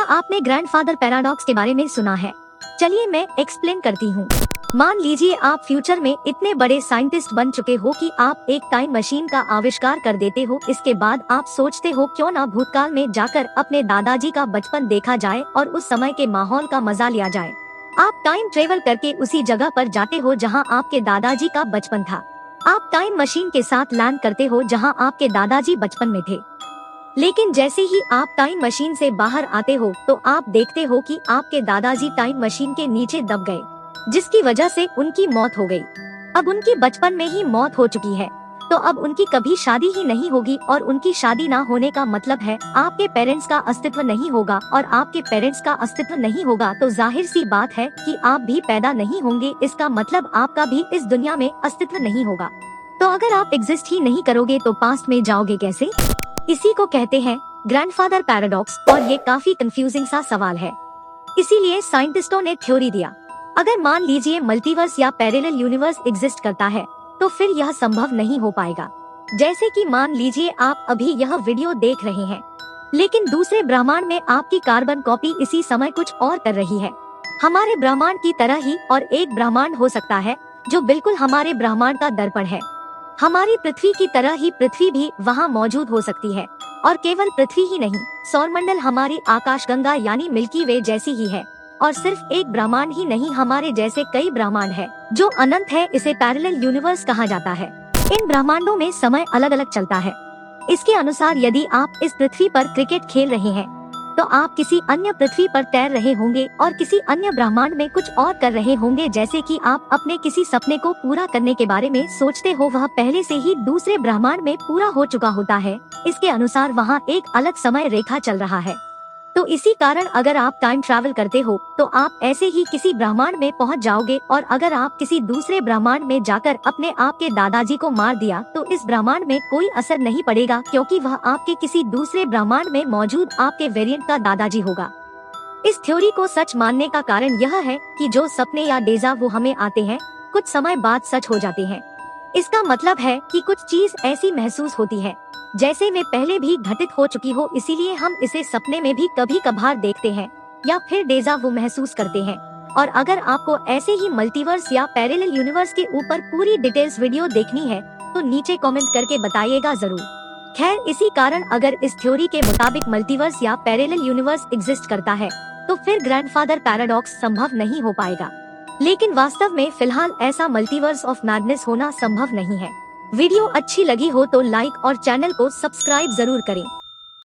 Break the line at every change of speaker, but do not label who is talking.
क्या आपने grandfather paradox के बारे में सुना है? चलिए मैं एक्सप्लेन करती हूँ। मान लीजिए आप फ्यूचर में इतने बड़े साइंटिस्ट बन चुके हो कि आप एक टाइम मशीन का आविष्कार कर देते हो। इसके बाद आप सोचते हो क्यों ना भूतकाल में जाकर अपने दादाजी का बचपन देखा जाए और उस समय के माहौल का मजा लिया जाए। आप टाइम ट्रेवल करके उसी जगह पर जाते हो जहाँ आपके दादाजी का बचपन था। आप टाइम मशीन के साथ लैंड करते हो जहाँ आपके दादाजी बचपन में थे। लेकिन जैसे ही आप टाइम मशीन से बाहर आते हो तो आप देखते हो कि आपके दादाजी टाइम मशीन के नीचे दब गए, जिसकी वजह से उनकी मौत हो गई। अब उनकी बचपन में ही मौत हो चुकी है, तो अब उनकी कभी शादी ही नहीं होगी और उनकी शादी ना होने का मतलब है आपके पेरेंट्स का अस्तित्व नहीं होगा, और आपके पेरेंट्स का अस्तित्व नहीं होगा तो जाहिर सी बात है कि आप भी पैदा नहीं होंगे। इसका मतलब आपका भी इस दुनिया में अस्तित्व नहीं होगा। तो अगर आप एग्जिस्ट ही नहीं करोगे तो पास्ट में जाओगे कैसे? इसी को कहते हैं ग्रैंडफादर पैराडॉक्स, और ये काफी कंफ्यूजिंग सा सवाल है। इसीलिए साइंटिस्टों ने थ्योरी दिया, अगर मान लीजिए मल्टीवर्स या पैरेलल यूनिवर्स एग्जिस्ट करता है तो फिर यह संभव नहीं हो पाएगा। जैसे कि मान लीजिए आप अभी यह वीडियो देख रहे हैं, लेकिन दूसरे ब्रह्मांड में आपकी कार्बन कॉपी इसी समय कुछ और कर रही है। हमारे ब्रह्मांड की तरह ही और एक ब्रह्मांड हो सकता है जो बिल्कुल हमारे ब्रह्मांड का दर्पण है। हमारी पृथ्वी की तरह ही पृथ्वी भी वहाँ मौजूद हो सकती है, और केवल पृथ्वी ही नहीं, सौरमंडल हमारी आकाशगंगा यानी मिल्की वे जैसी ही है। और सिर्फ एक ब्रह्मांड ही नहीं, हमारे जैसे कई ब्रह्मांड है जो अनंत है। इसे पैरेलल यूनिवर्स कहा जाता है। इन ब्रह्मांडों में समय अलग अलग चलता है। इसके अनुसार यदि आप इस पृथ्वी पर क्रिकेट खेल रहे हैं तो आप किसी अन्य पृथ्वी पर तैर रहे होंगे और किसी अन्य ब्रह्मांड में कुछ और कर रहे होंगे। जैसे कि आप अपने किसी सपने को पूरा करने के बारे में सोचते हो, वह पहले से ही दूसरे ब्रह्मांड में पूरा हो चुका होता है। इसके अनुसार वहाँ एक अलग समय रेखा चल रहा है। तो इसी कारण अगर आप टाइम ट्रैवल करते हो तो आप ऐसे ही किसी ब्रह्मांड में पहुंच जाओगे, और अगर आप किसी दूसरे ब्रह्मांड में जाकर अपने आपके दादाजी को मार दिया तो इस ब्रह्मांड में कोई असर नहीं पड़ेगा, क्योंकि वह आपके किसी दूसरे ब्रह्मांड में मौजूद आपके वेरिएंट का दादाजी होगा। इस थ्योरी को सच मानने का कारण यह है कि जो सपने या डेजा वो हमें आते हैं कुछ समय बाद सच हो जाते हैं। इसका मतलब है कि कुछ चीज ऐसी महसूस होती है जैसे वे पहले भी घटित हो चुकी हो, इसीलिए हम इसे सपने में भी कभी कभार देखते हैं या फिर डेजा वो महसूस करते हैं। और अगर आपको ऐसे ही मल्टीवर्स या पैरेलल यूनिवर्स के ऊपर पूरी डिटेल्स वीडियो देखनी है तो नीचे कमेंट करके बताइएगा जरूर। खैर, इसी कारण अगर इस थ्योरी के मुताबिक मल्टीवर्स या पैरेलल यूनिवर्स एग्जिस्ट करता है तो फिर ग्रैंडफादर पैराडॉक्स संभव नहीं हो पाएगा। लेकिन वास्तव में फिलहाल ऐसा मल्टीवर्स ऑफ मैडनेस होना संभव नहीं है। वीडियो अच्छी लगी हो तो लाइक और चैनल को सब्सक्राइब जरूर करें।